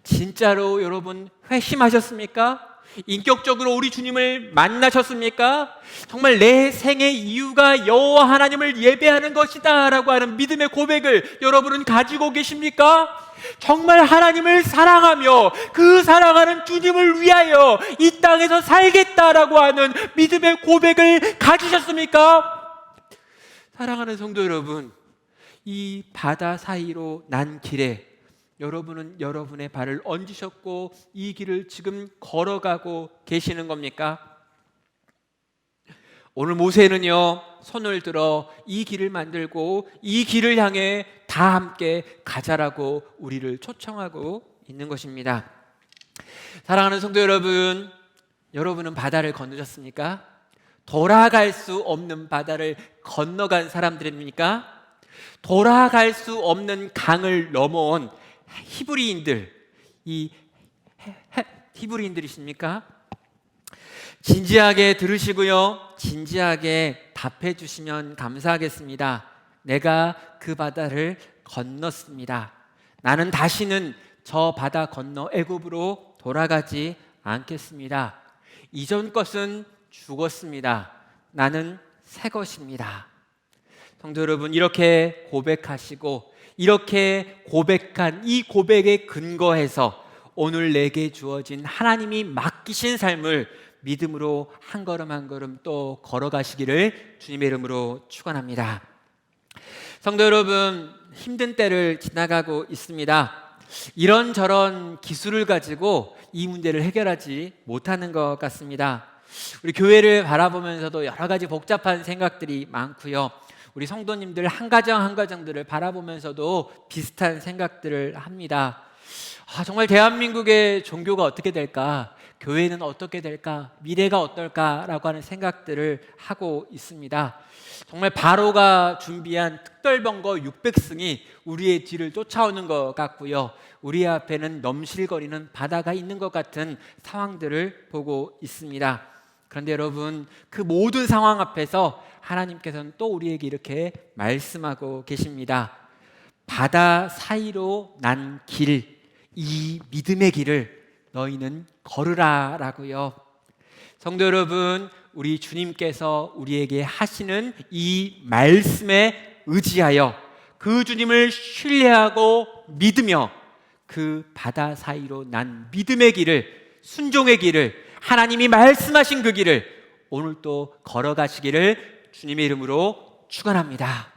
진짜로 여러분 회심하셨습니까? 인격적으로 우리 주님을 만나셨습니까? 정말 내 생의 이유가 여호와 하나님을 예배하는 것이다 라고 하는 믿음의 고백을 여러분은 가지고 계십니까? 정말 하나님을 사랑하며 그 사랑하는 주님을 위하여 이 땅에서 살겠다라고 하는 믿음의 고백을 가지셨습니까? 사랑하는 성도 여러분, 이 바다 사이로 난 길에 여러분은 여러분의 발을 얹으셨고 이 길을 지금 걸어가고 계시는 겁니까? 오늘 모세는요, 손을 들어 이 길을 만들고 이 길을 향해 다 함께 가자라고 우리를 초청하고 있는 것입니다. 사랑하는 성도 여러분, 여러분은 바다를 건너셨습니까? 돌아갈 수 없는 바다를 건너간 사람들입니까? 돌아갈 수 없는 강을 넘어온 히브리인들, 이 히브리인들이십니까? 진지하게 들으시고요, 진지하게 답해 주시면 감사하겠습니다. 내가 그 바다를 건넜습니다. 나는 다시는 저 바다 건너 애굽으로 돌아가지 않겠습니다. 이전 것은 죽었습니다. 나는 새 것입니다. 성도 여러분, 이렇게 고백하시고 이렇게 고백한 이 고백에 근거해서 오늘 내게 주어진 하나님이 맡기신 삶을 믿음으로 한 걸음 한 걸음 또 걸어가시기를 주님의 이름으로 축원합니다. 성도 여러분, 힘든 때를 지나가고 있습니다. 이런저런 기술을 가지고 이 문제를 해결하지 못하는 것 같습니다. 우리 교회를 바라보면서도 여러 가지 복잡한 생각들이 많고요, 우리 성도님들 한 가정 한 가정들을 바라보면서도 비슷한 생각들을 합니다. 정말 대한민국의 종교가 어떻게 될까? 교회는 어떻게 될까? 미래가 어떨까라고 하는 생각들을 하고 있습니다. 정말 바로가 준비한 특별병거 600승이 우리의 뒤를 쫓아오는 것 같고요. 우리 앞에는 넘실거리는 바다가 있는 것 같은 상황들을 보고 있습니다. 그런데 여러분, 그 모든 상황 앞에서 하나님께서는 또 우리에게 이렇게 말씀하고 계십니다. 바다 사이로 난 길, 이 믿음의 길을 너희는 걸으라 라고요. 성도 여러분, 우리 주님께서 우리에게 하시는 이 말씀에 의지하여 그 주님을 신뢰하고 믿으며 그 바다 사이로 난 믿음의 길을, 순종의 길을, 하나님이 말씀하신 그 길을 오늘 또 걸어가시기를 주님의 이름으로 축원합니다.